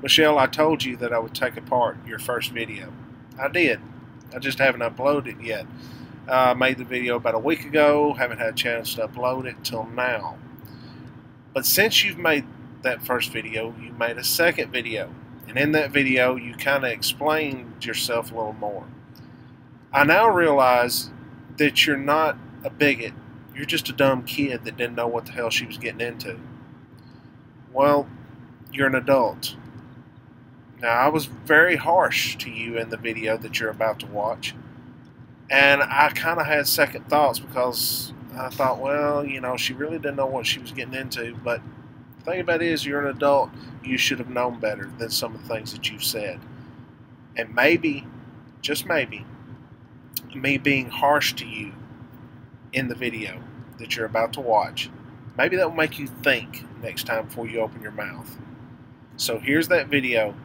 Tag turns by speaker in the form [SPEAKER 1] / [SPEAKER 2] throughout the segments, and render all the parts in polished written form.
[SPEAKER 1] Michelle, I told you that I would take apart your first video. I did. I just haven't uploaded it yet. I made the video about a week ago, haven't had a chance to upload it till now. But since you've made that first video, you made a second video. And in that video, you kind of explained yourself a little more. I now realize that you're not a bigot. You're just a dumb kid that didn't know what the hell she was getting into. Well, you're an adult. Now, I was very harsh to you in the video that you're about to watch. And I kind of had second thoughts because I thought, well, you know, she really didn't know what she was getting into. But the thing about it is, you're an adult. You should have known better than some of the things that you've said. And maybe, just maybe, me being harsh to you in the video that you're about to watch, maybe that will make you think next time before you open your mouth. So here's that video,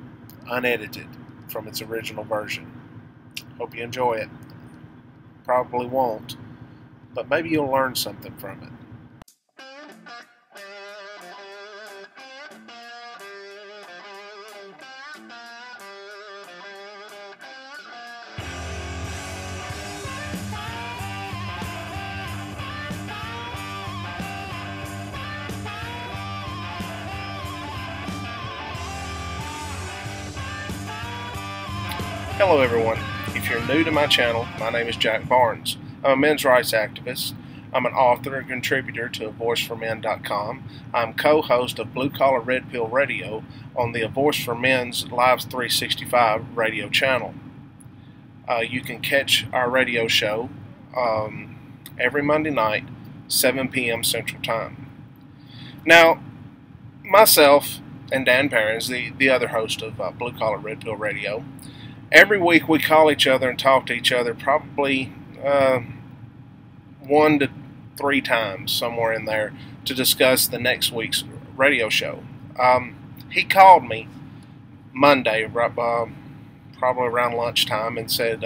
[SPEAKER 1] unedited, from its original version. Hope you enjoy it. Probably won't, but maybe you'll learn something from it. Hello everyone. If you're new to my channel, my name is Jack Barnes. I'm a men's rights activist. I'm an author and contributor to AvoiceForMen.com. I'm co-host of Blue Collar Red Pill Radio on the A Voice for Men's Live 365 radio channel. You can catch our radio show every Monday night, 7 p.m. Central Time. Now, myself and Dan Perrins, the other host of Blue Collar Red Pill Radio, every week we call each other and talk to each other probably 1 to 3 times, somewhere in there, to discuss the next week's radio show. He called me Monday, probably around lunchtime, and said,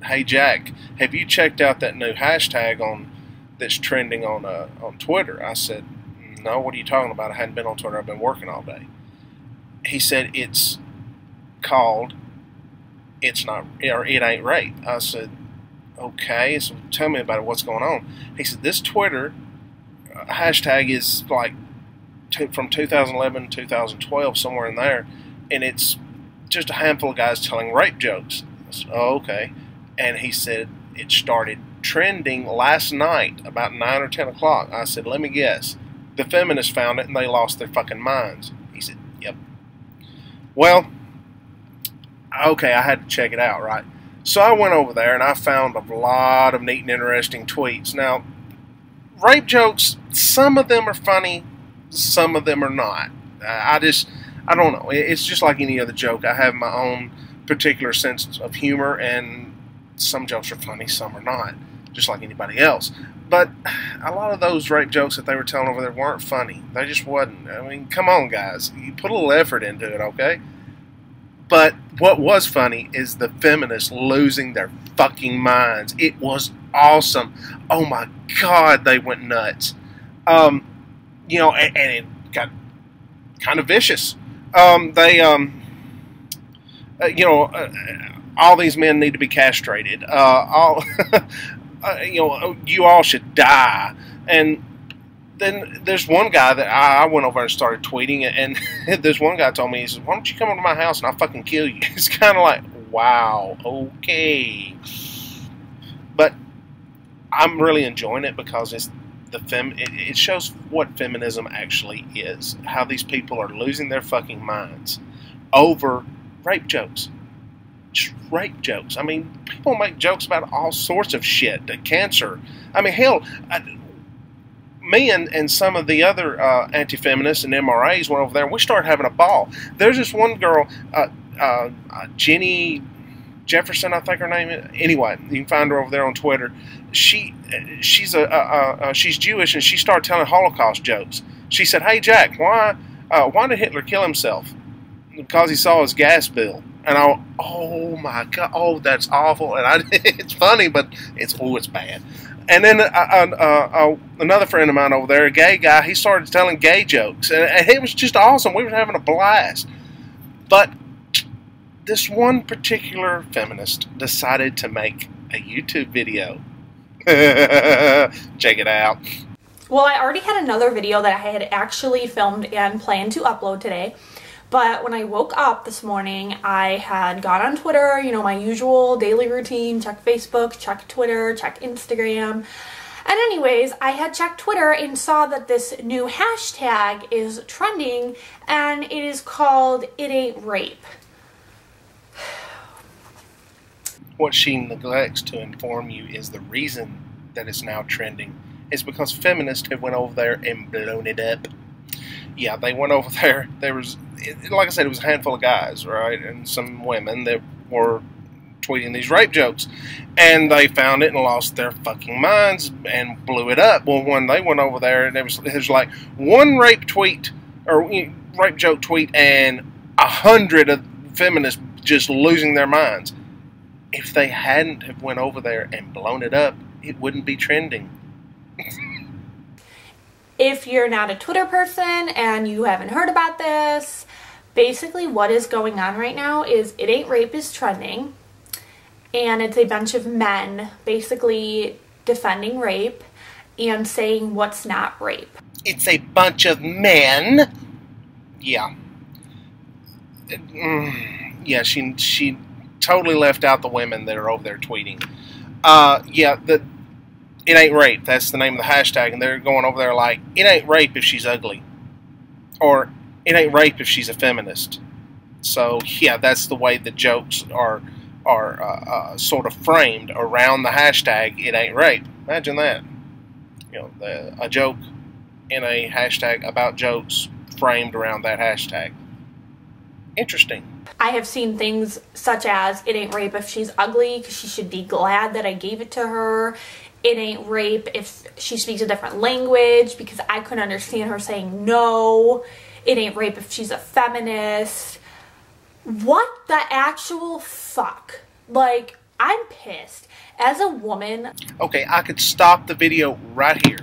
[SPEAKER 1] "Hey Jack, have you checked out that new hashtag that's trending on Twitter?" I said, "No, what are you talking about? I hadn't been on Twitter. I've been working all day." He said, "It's called It's Not, or It Ain't Rape." I said, "Okay, so tell me about it. What's going on?" He said, "This Twitter hashtag is like from 2011 to 2012, somewhere in there, and it's just a handful of guys telling rape jokes." I said, "Oh, okay." And he said, "It started trending last night about 9 or 10 o'clock. I said, "Let me guess. The feminists found it and they lost their fucking minds." He said, "Yep." Well, okay, I had to check it out, right? So I went over there and I found a lot of neat and interesting tweets. Now, rape jokes, some of them are funny, some of them are not. I don't know. It's just like any other joke. I have my own particular sense of humor, and some jokes are funny, some are not, just like anybody else. But a lot of those rape jokes that they were telling over there weren't funny. They just wasn't. I mean, come on, guys. You put a little effort into it, okay? But what was funny is the feminists losing their fucking minds. It was awesome. Oh my God, they went nuts. You know, and it got kind of vicious. You know, all these men need to be castrated. You know, you all should die. And then there's one guy that I went over and started tweeting, and there's one guy told me, he says, "Why don't you come over to my house and I'll fucking kill you?" It's kind of like, wow, okay. But I'm really enjoying it because it shows what feminism actually is. How these people are losing their fucking minds over rape jokes. Just rape jokes. I mean, people make jokes about all sorts of shit. Cancer. I mean, hell, me and some of the other anti-feminists and MRAs went over there and we started having a ball. There's this one girl, Jenny Jefferson, I think her name is. Anyway, you can find her over there on Twitter. She's Jewish, and she started telling Holocaust jokes. She said, "Hey Jack, why did Hitler kill himself?" "Because he saw his gas bill." And oh my God, oh, that's awful. And it's funny, but it's bad. And then another friend of mine over there, a gay guy, he started telling gay jokes. And it was just awesome. We were having a blast. But this one particular feminist decided to make a YouTube video. Check it out.
[SPEAKER 2] Well, I already had another video that I had actually filmed and planned to upload today. But when I woke up this morning, I had gone on Twitter, you know, my usual daily routine, check Facebook, check Twitter, check Instagram. And anyways, I had checked Twitter and saw that this new hashtag is trending, and it is called "It Ain't Rape."
[SPEAKER 1] What she neglects to inform you is the reason that it's now trending is because feminists have went over there and blown it up. Yeah, they went over there. There was, like I said, it was a handful of guys, right, and some women that were tweeting these rape jokes, and they found it and lost their fucking minds and blew it up. Well, when they went over there, it was like one rape tweet or rape joke tweet and 100 of feminists just losing their minds. If they hadn't have went over there and blown it up, it wouldn't be trending.
[SPEAKER 2] If you're not a Twitter person and you haven't heard about this, basically what is going on right now is "It Ain't Rape" is trending, and it's a bunch of men basically defending rape and saying what's not rape.
[SPEAKER 1] It's a bunch of men. Yeah. Yeah, she totally left out the women that are over there tweeting. Yeah, it ain't rape. That's the name of the hashtag, and they're going over there like, it ain't rape if she's ugly, or it ain't rape if she's a feminist. So yeah, that's the way the jokes are sort of framed around the hashtag "It Ain't Rape." Imagine that. You know, a joke in a hashtag about jokes framed around that hashtag. Interesting.
[SPEAKER 2] I have seen things such as "It ain't rape if she's ugly because she should be glad that I gave it to her." "It ain't rape if she speaks a different language because I couldn't understand her saying no." "It ain't rape if she's a feminist." What the actual fuck? Like, I'm pissed. As a woman...
[SPEAKER 1] Okay, I could stop the video right here.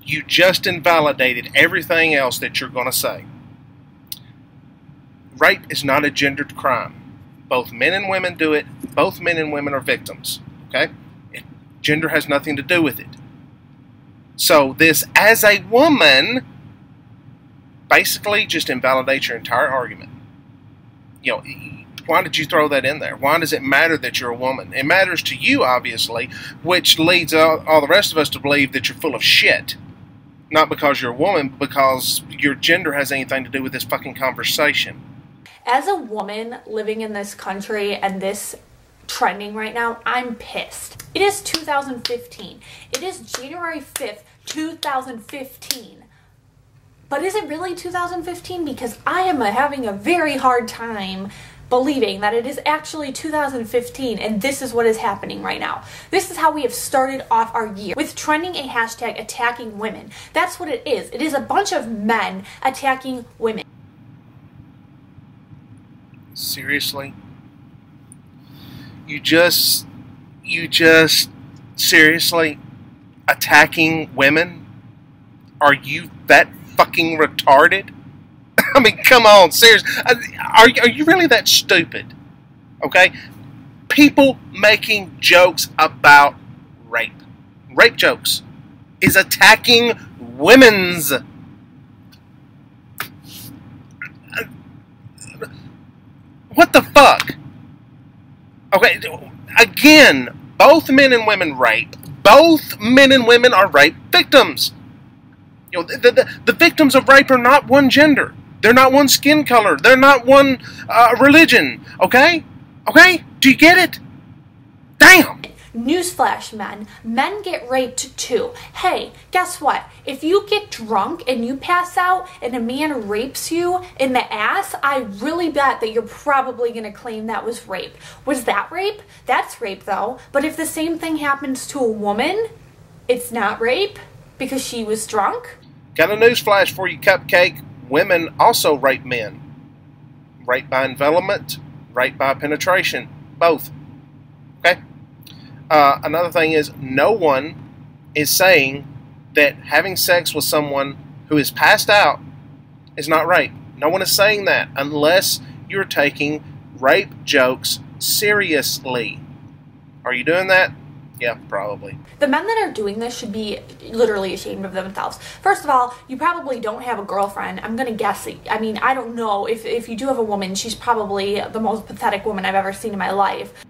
[SPEAKER 1] You just invalidated everything else that you're going to say. Rape is not a gendered crime. Both men and women do it. Both men and women are victims. Okay? Gender has nothing to do with it. So this, as a woman, basically just invalidates your entire argument. You know, why did you throw that in there? Why does it matter that you're a woman? It matters to you, obviously, which leads all the rest of us to believe that you're full of shit. Not because you're a woman, but because your gender has anything to do with this fucking conversation.
[SPEAKER 2] As a woman living in this country and this trending right now, I'm pissed. It is 2015. It is January 5th, 2015. But is it really 2015? Because I am having a very hard time believing that it is actually 2015 and this is what is happening right now. This is how we have started off our year, with trending a hashtag attacking women. That's what it is. It is a bunch of men attacking women.
[SPEAKER 1] Seriously? You just seriously attacking women? Are you that fucking retarded? I mean, come on, seriously. Are you really that stupid? Okay? People making jokes about rape. Rape jokes is attacking women's. What the fuck? Okay, again, both men and women rape. Both men and women are rape victims. You know, the victims of rape are not one gender. They're not one skin color. They're not one religion. Okay? Okay? Do you get it? Damn!
[SPEAKER 2] Newsflash, men. Men get raped too. Hey, guess what? If you get drunk and you pass out and a man rapes you in the ass, I really bet that you're probably going to claim that was rape. Was that rape? That's rape, though. But if the same thing happens to a woman, it's not rape because she was drunk?
[SPEAKER 1] Got a newsflash for you, Cupcake. Women also rape men. Rape by envelopment, rape by penetration. Both. Okay? Another thing is, no one is saying that having sex with someone who is passed out is not rape. No one is saying that unless you're taking rape jokes seriously. Are you doing that? Yeah, probably.
[SPEAKER 2] The men that are doing this should be literally ashamed of themselves. First of all, you probably don't have a girlfriend. I'm going to guess. I mean, I don't know. If you do have a woman, she's probably the most pathetic woman I've ever seen in my life.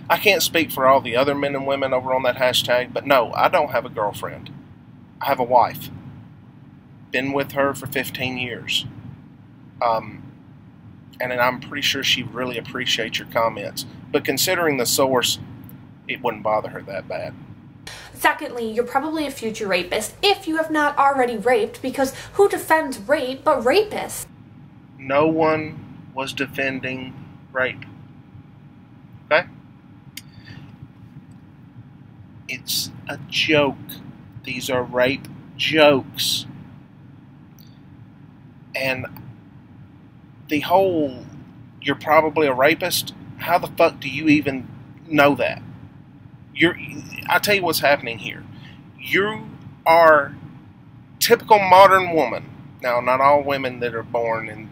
[SPEAKER 1] I can't speak for all the other men and women over on that hashtag, but no, I don't have a girlfriend. I have a wife. Been with her for 15 years. And I'm pretty sure she really appreciates your comments. But considering the source, it wouldn't bother her that bad.
[SPEAKER 2] Secondly, you're probably a future rapist if you have not already raped, because who defends rape but rapists?
[SPEAKER 1] No one was defending rape. Okay? It's a joke. These are rape jokes. And the whole, you're probably a rapist, how the fuck do you even know that? I'll tell you what's happening here. You are typical modern woman. Now, not all women that are born in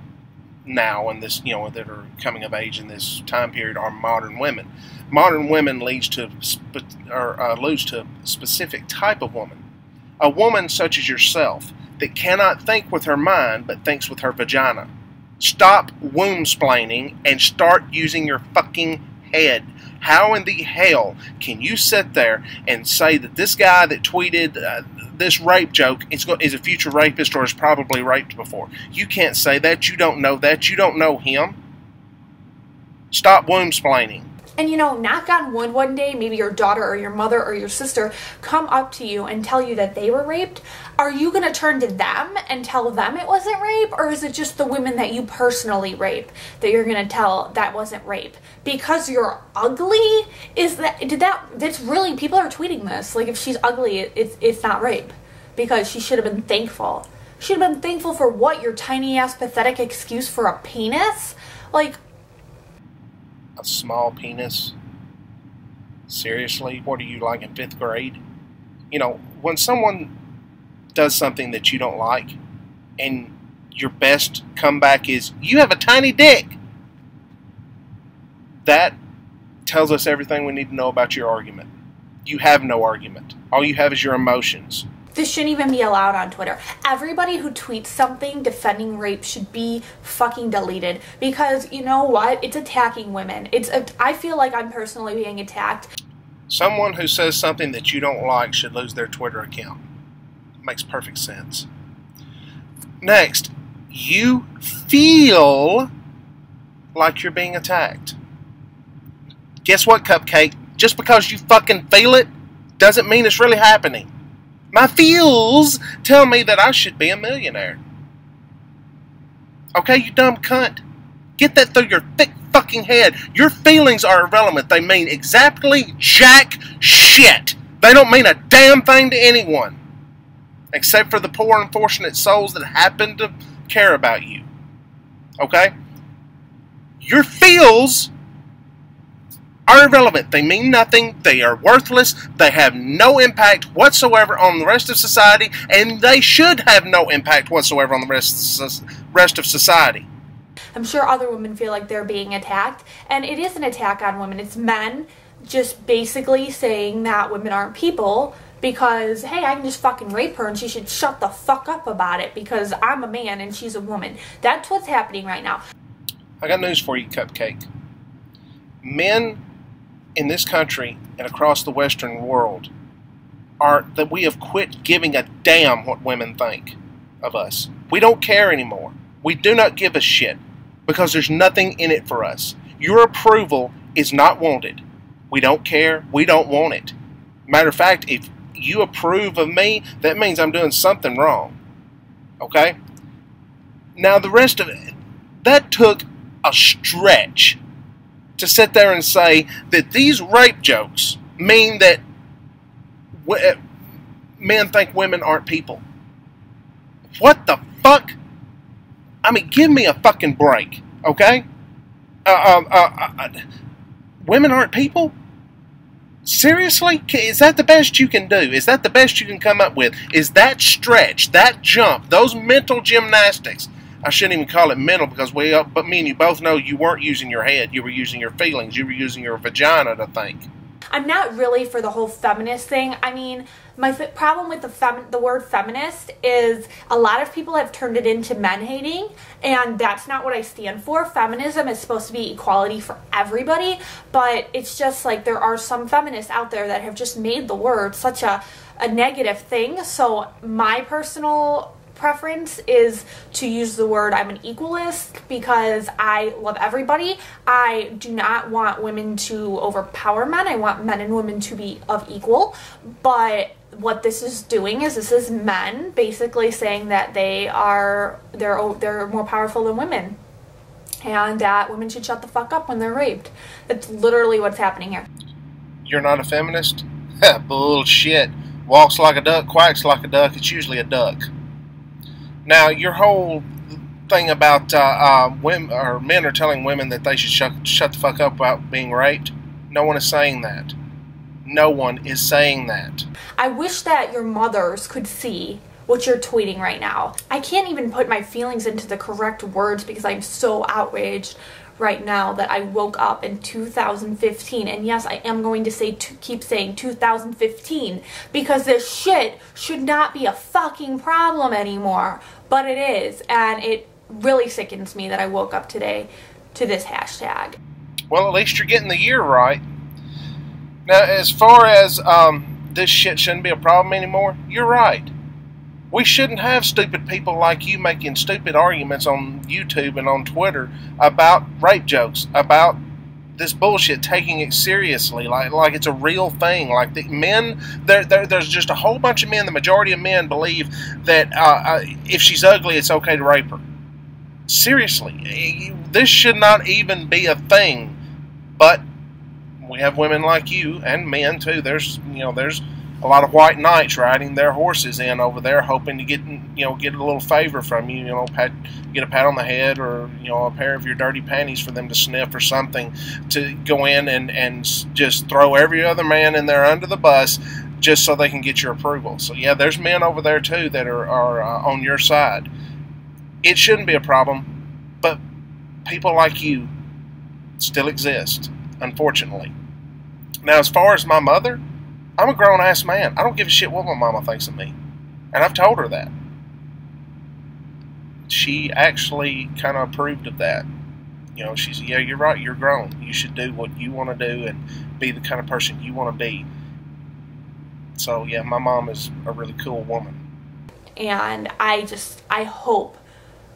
[SPEAKER 1] this, that are coming of age in this time period are modern women. Modern women leads to a specific type of woman. A woman such as yourself that cannot think with her mind but thinks with her vagina. Stop womb-splaining and start using your fucking head. How in the hell can you sit there and say that this guy that tweeted this rape joke is a future rapist or has probably raped before? You can't say that. You don't know that. You don't know him. Stop womb-splaining.
[SPEAKER 2] And knock on wood one day, maybe your daughter or your mother or your sister come up to you and tell you that they were raped. Are you going to turn to them and tell them it wasn't rape? Or is it just the women that you personally rape that you're going to tell that wasn't rape? Because you're ugly? That's really, people are tweeting this. Like, if she's ugly, it's not rape. Because she should have been thankful. She should have been thankful for what? Your tiny ass pathetic excuse for a penis? Like,
[SPEAKER 1] a small penis? Seriously? What are you, like in 5th grade? When someone does something that you don't like and your best comeback is, you have a tiny dick, that tells us everything we need to know about your argument. You have no argument. All you have is your emotions.
[SPEAKER 2] This shouldn't even be allowed on Twitter. Everybody who tweets something defending rape should be fucking deleted. Because, you know what? It's attacking women. I feel like I'm personally being attacked.
[SPEAKER 1] Someone who says something that you don't like should lose their Twitter account. Makes perfect sense. Next, you feel like you're being attacked. Guess what, Cupcake? Just because you fucking feel it doesn't mean it's really happening. My feels tell me that I should be a millionaire. Okay, you dumb cunt. Get that through your thick fucking head. Your feelings are irrelevant. They mean exactly jack shit. They don't mean a damn thing to anyone. Except for the poor unfortunate souls that happen to care about you. Okay? Your feels are irrelevant. They mean nothing. They are worthless. They have no impact whatsoever on the rest of society, and they should have no impact whatsoever on the rest of society.
[SPEAKER 2] I'm sure other women feel like they're being attacked, and it is an attack on women. It's men just basically saying that women aren't people because, hey, I can just fucking rape her and she should shut the fuck up about it because I'm a man and she's a woman. That's what's happening right now.
[SPEAKER 1] I got news for you, Cupcake. Men in this country and across the Western world are that we have quit giving a damn what women think of us. We don't care anymore. We do not give a shit because there's nothing in it for us. Your approval is not wanted. We don't care. We don't want it. Matter of fact, if you approve of me, that means I'm doing something wrong. Okay? Now the rest of it, that took a stretch to sit there and say that these rape jokes mean that men think women aren't people. What the fuck? I mean, give me a fucking break, okay? Women aren't people? Seriously? Is that the best you can do? Is that the best you can come up with? Is that stretch, that jump, those mental gymnastics I shouldn't even call it mental, because but me and you both know you weren't using your head. You were using your feelings. You were using your vagina to think.
[SPEAKER 2] I'm not really for the whole feminist thing. I mean, my problem with the word feminist is a lot of people have turned it into men hating, and that's not what I stand for. Feminism is supposed to be equality for everybody, but it's just like there are some feminists out there that have just made the word such a negative thing. So my personal preference is to use the word I'm an equalist, because I love everybody. I do not want women to overpower men. I want men and women to be of equal. But what this is doing is this is men basically saying that they're more powerful than women, and that women should shut the fuck up when they're raped. That's literally what's happening here.
[SPEAKER 1] You're not a feminist? Bullshit. Walks like a duck, quacks like a duck. It's usually a duck. Now, your whole thing about women or men are telling women that they should shut the fuck up about being raped, no one is saying that. No one is saying that.
[SPEAKER 2] I wish that your mothers could see what you're tweeting right now. I can't even put my feelings into the correct words because I'm so outraged right now that I woke up in 2015. And yes, I am going to keep saying 2015, because this shit should not be a fucking problem anymore. But it is, and it really sickens me that I woke up today to this hashtag.
[SPEAKER 1] Well, at least you're getting the year right. Now, as far as this shit shouldn't be a problem anymore, you're right. We shouldn't have stupid people like you making stupid arguments on YouTube and on Twitter about rape jokes, about this bullshit, taking it seriously, like it's a real thing. Like the men, there's just a whole bunch of men, the majority of men believe that if she's ugly, it's okay to rape her. Seriously, this should not even be a thing. But we have women like you, and men too. There's a lot of white knights riding their horses in over there, hoping to get a little favor from you. Get a pat on the head, or a pair of your dirty panties for them to sniff, or something, to go in and just throw every other man in there under the bus, just so they can get your approval. So yeah, there's men over there too that are on your side. It shouldn't be a problem, but people like you still exist, unfortunately. Now, as far as my mother, I'm a grown-ass man. I don't give a shit what my mama thinks of me. And I've told her that. She actually kind of approved of that. She said, yeah, you're right, you're grown. You should do what you want to do and be the kind of person you want to be. So, yeah, my mom is a really cool woman.
[SPEAKER 2] And I hope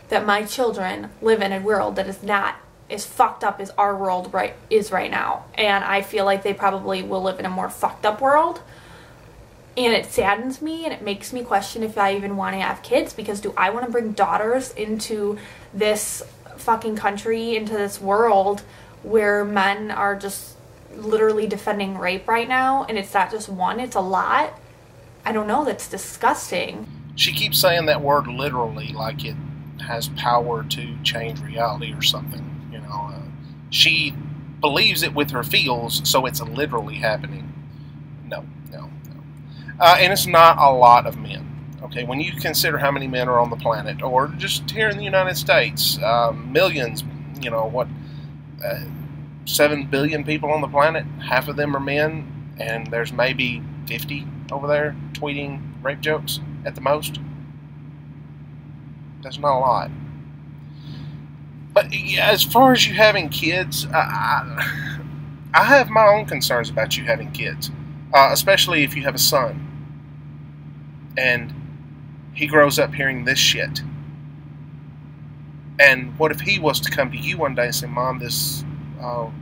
[SPEAKER 2] that my children live in a world that is not as fucked up as our world is right now. And I feel like they probably will live in a more fucked up world. And it saddens me, and it makes me question if I even want to have kids, because do I want to bring daughters into this fucking country, into this world where men are just literally defending rape right now, and it's not just one, it's a lot? I don't know, that's disgusting.
[SPEAKER 1] She keeps saying that word literally, like it has power to change reality or something. She believes it with her feels, so it's literally happening. No. And it's not a lot of men. Okay, when you consider how many men are on the planet, or just here in the United States, millions, 7 billion people on the planet, half of them are men, and there's maybe 50 over there tweeting rape jokes at the most. That's not a lot. But as far as you having kids, I have my own concerns about you having kids, especially if you have a son and he grows up hearing this shit. And what if he was to come to you one day and say, Mom, this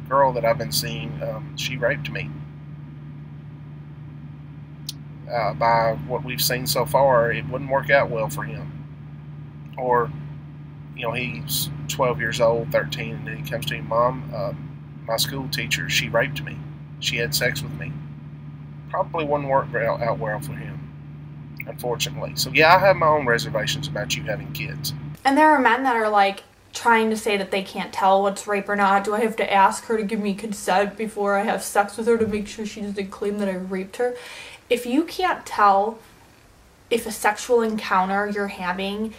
[SPEAKER 1] girl that I've been seeing, she raped me. By what we've seen so far, it wouldn't work out well for him. Or he's 12 years old, 13, and then he comes to you, Mom, my school teacher, she raped me. She had sex with me. Probably wouldn't work out well for him, unfortunately. So yeah, I have my own reservations about you having kids.
[SPEAKER 2] And there are men that are like trying to say that they can't tell what's rape or not. Do I have to ask her to give me consent before I have sex with her to make sure she doesn't claim that I raped her? If you can't tell if a sexual encounter you're having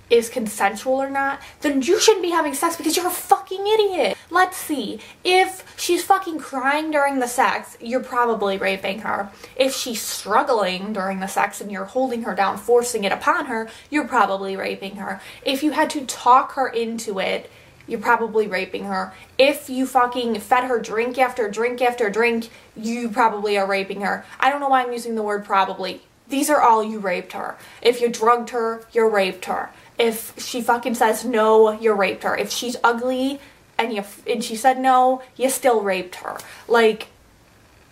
[SPEAKER 2] is consensual or not, then you shouldn't be having sex because you're a fucking idiot. Let's see. If she's fucking crying during the sex, you're probably raping her. If she's struggling during the sex and you're holding her down, forcing it upon her, you're probably raping her. If you had to talk her into it, you're probably raping her. If you fucking fed her drink after drink after drink, you probably are raping her. I don't know why I'm using the word probably. These are all you raped her. If you drugged her, you raped her. If she fucking says no, you raped her. If she's ugly and she said no, you still raped her. Like,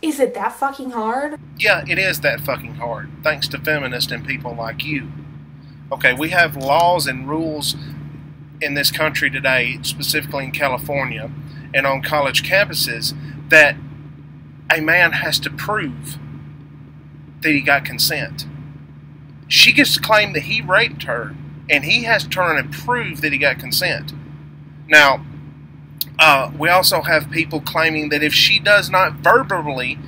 [SPEAKER 2] is it that fucking hard?
[SPEAKER 1] Yeah, it is that fucking hard, thanks to feminists and people like you. Okay, we have laws and rules in this country today, specifically in California and on college campuses, that a man has to prove that he got consent. She gets to claim that he raped her, and he has to turn and prove that he got consent. Now, we also have people claiming that if she does not verbally,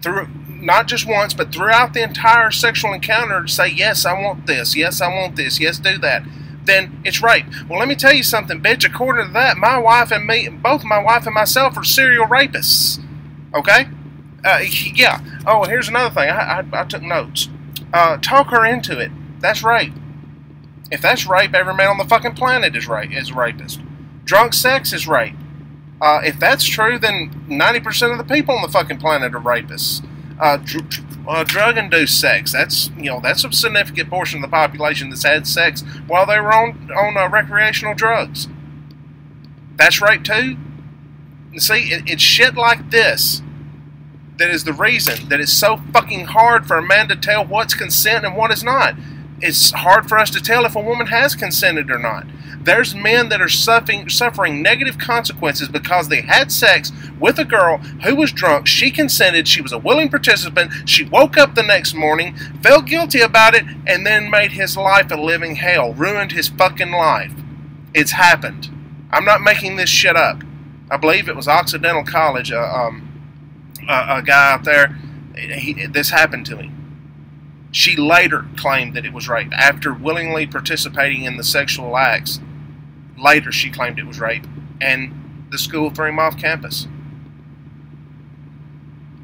[SPEAKER 1] through not just once, but throughout the entire sexual encounter, say, yes, I want this, yes, I want this, yes, do that, then it's rape. Well, let me tell you something, bitch. According to that, my wife and me, both my wife and myself, are serial rapists. Okay? Yeah. Oh, here's another thing. I took notes. Talk her into it. That's rape. If that's rape, every man on the fucking planet is a rapist. Drunk sex is rape. If that's true, then 90% of the people on the fucking planet are rapists. Drug-induced sex. That's a significant portion of the population that's had sex while they were on recreational drugs. That's rape too. And see, it's shit like this that is the reason that it's so fucking hard for a man to tell what's consent and what is not. It's hard for us to tell if a woman has consented or not. There's men that are suffering negative consequences because they had sex with a girl who was drunk. She consented. She was a willing participant. She woke up the next morning, felt guilty about it, and then made his life a living hell. Ruined his fucking life. It's happened. I'm not making this shit up. I believe it was Occidental College, a guy out there, this happened to him. She later claimed that it was rape. After willingly participating in the sexual acts, later she claimed it was rape. And the school threw him off campus.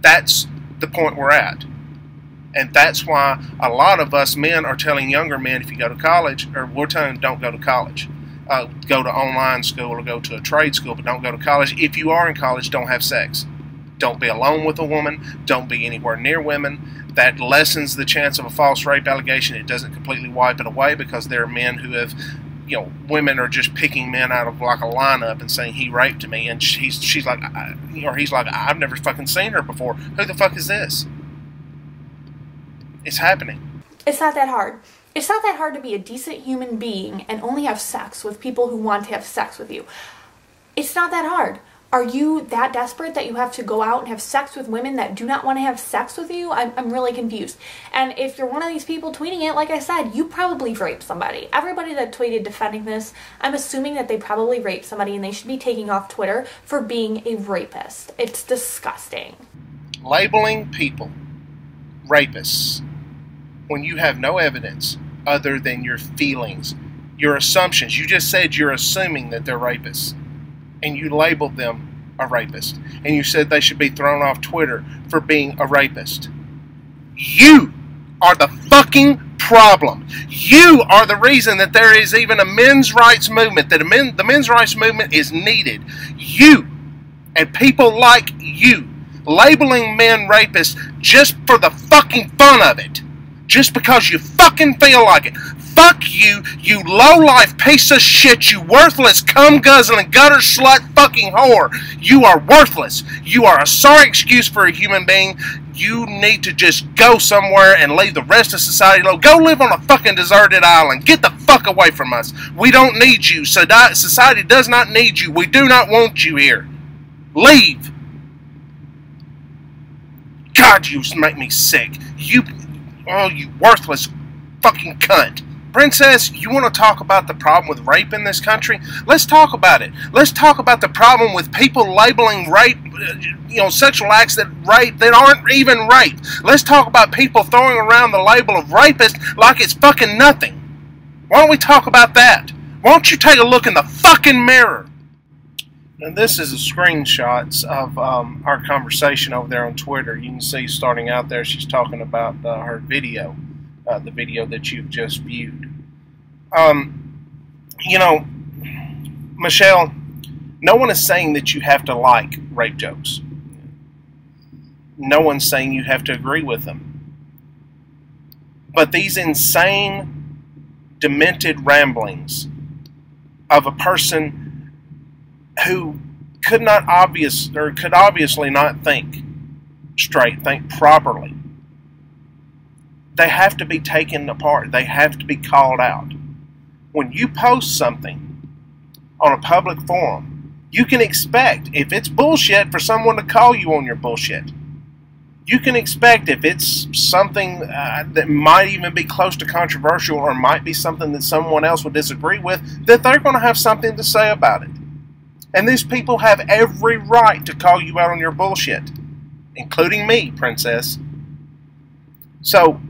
[SPEAKER 1] That's the point we're at. And that's why a lot of us men are telling younger men, if you go to college, or we're telling them don't go to college. Go to online school or go to a trade school, but don't go to college. If you are in college, don't have sex. Don't be alone with a woman. Don't be anywhere near women. That lessens the chance of a false rape allegation. It doesn't completely wipe it away because there are men who have, women are just picking men out of like a lineup and saying he raped me, and she's like, or he's like, I've never fucking seen her before. Who the fuck is this? It's happening.
[SPEAKER 2] It's not that hard. It's not that hard to be a decent human being and only have sex with people who want to have sex with you. It's not that hard. Are you that desperate that you have to go out and have sex with women that do not want to have sex with you? I'm really confused. And if you're one of these people tweeting it, like I said, you probably raped somebody. Everybody that tweeted defending this, I'm assuming that they probably raped somebody and they should be taking off Twitter for being a rapist. It's disgusting.
[SPEAKER 1] Labeling people rapists when you have no evidence other than your feelings, your assumptions. You just said you're assuming that they're rapists. And you labeled them a rapist. And you said they should be thrown off Twitter for being a rapist. You are the fucking problem. You are the reason that there is even a men's rights movement, that the men's rights movement is needed. You and people like you labeling men rapists just for the fucking fun of it. Just because you fucking feel like it. Fuck you, you low-life piece of shit, you worthless, cum-guzzling, gutter slut fucking whore. You are worthless. You are a sorry excuse for a human being. You need to just go somewhere and leave the rest of society alone. Go live on a fucking deserted island. Get the fuck away from us. We don't need you. Society does not need you. We do not want you here. Leave. God, you make me sick. You worthless fucking cunt. Princess, you want to talk about the problem with rape in this country? Let's talk about it. Let's talk about the problem with people labeling rape, sexual acts that aren't even rape. Let's talk about people throwing around the label of rapist like it's fucking nothing. Why don't we talk about that? Why don't you take a look in the fucking mirror? And this is a screenshots of our conversation over there on Twitter. You can see starting out there, she's talking about her video, the video that you've just viewed. You know, Michelle, no one is saying that you have to like rape jokes. No one's saying you have to agree with them. But these insane, demented ramblings of a person who could obviously not think straight, think properly, they have to be taken apart. They have to be called out. When you post something on a public forum, you can expect, if it's bullshit, for someone to call you on your bullshit. You can expect, if it's something that might even be close to controversial or might be something that someone else would disagree with, that they're going to have something to say about it. And these people have every right to call you out on your bullshit, including me, princess. So,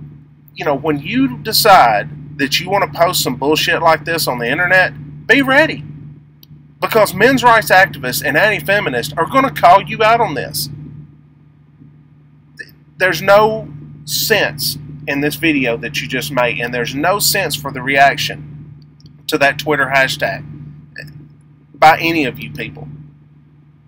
[SPEAKER 1] you know, when you decide that you want to post some bullshit like this on the internet, be ready. Because men's rights activists and anti-feminists are going to call you out on this. There's no sense in this video that you just made, and there's no sense for the reaction to that Twitter hashtag by any of you people.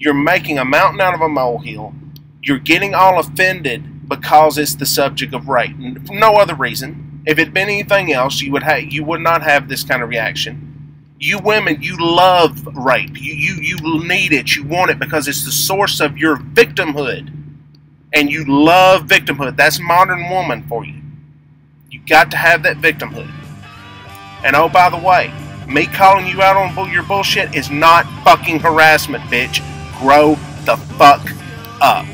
[SPEAKER 1] You're making a mountain out of a molehill. You're getting all offended because it's the subject of rape. And for no other reason. If it had been anything else, you would not have this kind of reaction. You women, you love rape. You need it. You want it because it's the source of your victimhood. And you love victimhood. That's modern woman for you. You got to have that victimhood. And oh, by the way, me calling you out on your bullshit is not fucking harassment, bitch. Grow the fuck up.